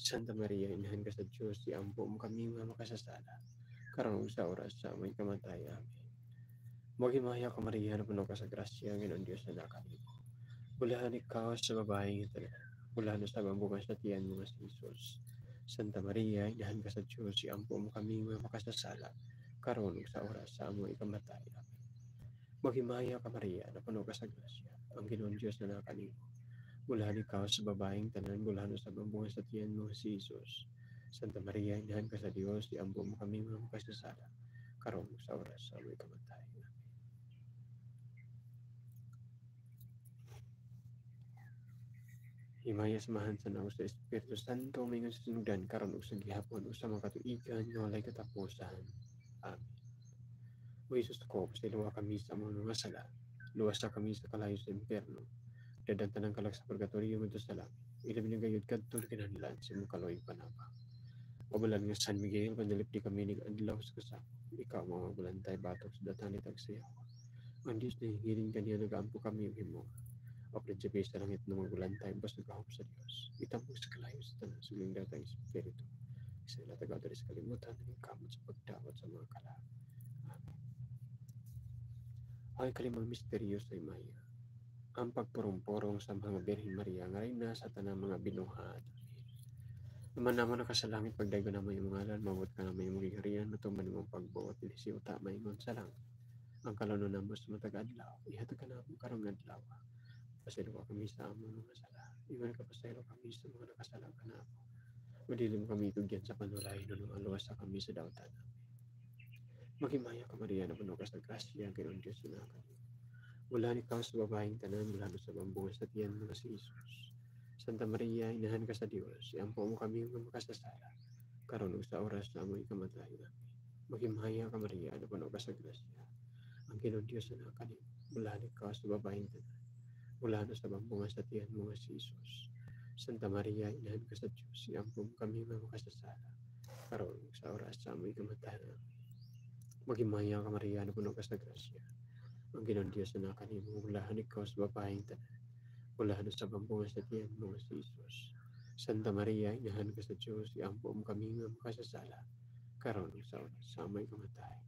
Santa Maria, inahan ka sa Diyos, iampo mo kami mga makasasala, karong sa oras sa aming kamatayan. Amen. Maghimaya ka Maria, na puno ka sa grasya, Ginoong Diyos na nakalimo. Bulahan ikaw sa babaeng ito, bulahan sa bambukan sa tiyan mo si Jesus. Santa Maria, inahan ka sa Diyos, iampo mo kami mga makasasala, karong sa oras sa aming kamatayan. Maghimaya ka Maria, na puno ka sa grasya, ang Ginoong Diyos na nakalimo. Bulahan ikaw sa babaeng tanan, bulahan sa bambungan sa tiyan mo si Jesus. Santa Maria, inahan ka sa Diyos, iampo mo kami mga makasasala, karong sa oras sa aming kamatayan. Himaya samahan sa nao sa Espiritu Santo, may nga sunudan, karon ug sa gihapon, ug sa mga katuigan, nga walay katapusan. Amen. O Jesus ko, pasiluwa kami sa mga sala, luwas sa kami sa kalayo sa impyerno, dadantan ng kalak sa purgatorio mo sa langit. Ilabi ng gayud kadto kinahanglan sa imong kaloy panapa. Mabulan nga San Miguel, panalipdi kami ning adlaw sa kasama. Ikaw mga bulantay batok sa datan ni tagsiya. Ang Diyos na hihiling kaniya nagaampo kami yung himo. O prinsipe sa langit ng mga bulantay, basta kahop sa Diyos. Itambog sa kalayo sa tanan, suling datang Espiritu. Sa ilatagaw dari sa kalimutan, ng kamot sa pagdawat sa mga kala. Amen. Ay kalimang misteryo sa Imaya. Ang pagpurong-purong sa mga Birhen Maria, nga rin na sa tanang mga binuhat. Naman naman nakasalangit pagdaygo naman yung mga alan, mawat ka naman yung magigarian, matuman yung pagbuot, ilisi uta, maingon sa lang. Ang kalono naman sa matag-adlaw, ihatag ka naman karong adlaw. Pasilo kami sa among mga sala. Iwan ka pasilo kami sa mga nakasalang ka na ako. Madilim kami tugyan sa panulay, nung aluwas sa kami sa dautan. Maghimaya ka Maria, na puno ka sa grasya, Ginoong Diyos na kami. Mula ni ka sa babaeng tanan, mula sa bambungan sa tiyan mo si Jesus. Santa Maria, inahan ka sa Diyos, iampo mo kami ng makasasala, karon sa oras sa amoy kamatayan. Maghimaya ka Maria, na puno ka sa grasya, ang Ginoong Diyos na kami. Mula ni ka sa babaeng tanan, mula sa bambungan sa tiyan mo si Jesus. Santa Maria, inahan ka sa Diyos, iampo mo kami ng makasasala, karon sa oras sa amoy kamatayan. Maghimaya ka Maria, na puno ka sa grasya, ang Ginoong Diyos na kanimo, mulahan ikaw sa babaeng tanan, mulahan sa bambungan sa tiyan mo si Jesus. Santa Maria, inahan ka sa Diyos, iampo mo kami ng makasasala, karon sa oras sa amay kamatayan.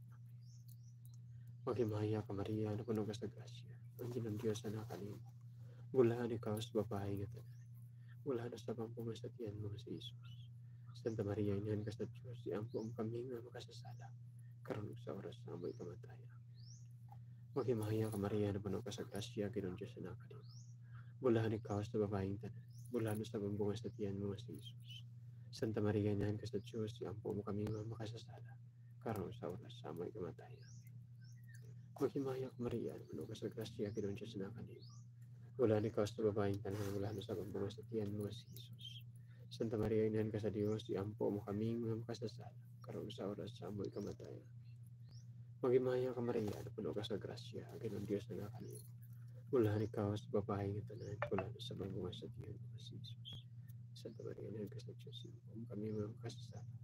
Maghimaya ka Maria, na puno ka sa grasya, ang Ginoong Diyos na kanimo, mulahan ikaw sa babaeng tanan, mulahan sa bambungan sa tiyan mo si Jesus. Santa Maria, inahan ka sa Diyos, iampo mo kami ng makasasala, karon sa oras sa amay kamatayan. Maghimaya ka Maria, na puno ka sa grasya, Ginoong Diyos na kanimo, mulahan ikaw sa babaeng tanan, mulahan sa bambungan sa tiyan mo si Jesus. Santa Maria, inahan ka sa Diyos, iampo mo kami mga makasasala, karon sa oras sa amay kamatayan. Maghimaya ka Maria, na puno ka sa grasya, Ginoong Diyos na kanimo, mulahan ikaw sa babaeng tanan, mulahan sa bambungan sa tiyan mo si Jesus. Santa Maria, inahan ka sa Diyos, iampo mo kami mga makasasala, karon sa oras sa amay kamatayan. Maghimaya ka Maria, na puno ka sa grasya, Ginoong Diyos na kanimo, mulahan ikaw sa babaeng tanan, mulahan sa bambungan sa tiyan mo si Jesus. Santa Maria, inahan ka sa Diyos, iampo mo kami mga makasasala,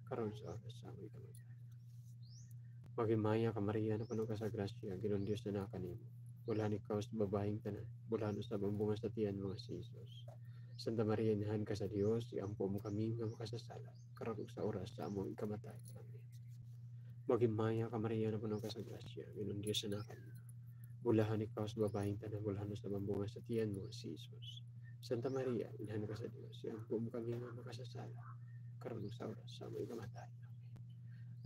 karon sa oras sa amay kamatayan. Maghimaya ka Maria, na puno ka sa grasya, Ginoong Diyos na kanimo, mulahan ikaw sa babaeng tanan, mulahan sa bambungan sa tiyan mo si Jesus. Santa Maria, inahan ka sa Diyos, iampo mo kami mga makasasala, karon sa oras sa amay kamatayan. Amen. Maghimaya ka Maria, na puno ka sa grasya, Ginoong Diyos na kanimo, mulahan ikaw sa babaeng tanan, mulahan sa bambungan sa tiyan mo si Jesus. Santa Maria, inahan ka sa Diyos, iampo mo kami mga makasasala, karon sa oras sa amay kamatayan.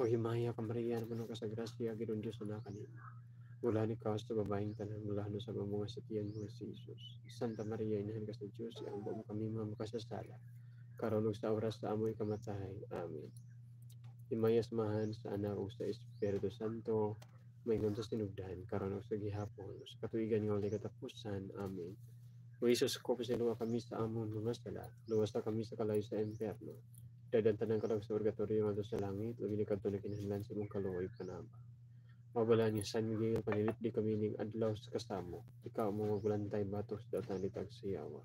Maghimaya ka Maria, na puno ka sa grasya, Ginoong Diyos na kanimo, mulahan ikaw sa babaeng tanan, mulahan sa bambungan sa tiyan mo si Jesus. Santa Maria, inahan ka sa Diyos, iampo mo kami mga makasasala, karon sa oras sa amoy kamatayan. Amen. Himaya samahan sa Anak ug sa Espiritu Santo, maingon sa sinugdan, karon ug sa gihapon, sa katuigan nga walay katapusan. Amen. O Jesus ko, pasiluwa kami sa amon mga sala, luwas na kami sa kalayo sa impyerno, dadantanan ka lang sa purgatorio nga sa langit, ug inikadto na kinahanglan sa imong kaluoy panaba. Mabala ni San Miguel, panilipdi kami ning adlaw sa kasamo, ikaw mga bulantay batok sa datan ni tagsiyawa.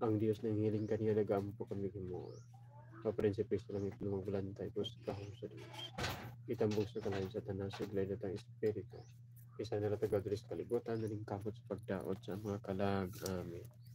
Ang Dios nang hiling kaniya nagaampo kami himo. Prinsipe sa langit ng mga bulantay po sa kahong sa Diyos. Itambog sa kalayo sa tanan sa iglay na tang Espiritu. Isa na natagaw sa kalibutan na kamot sa pagdaot sa mga kalag. Amen.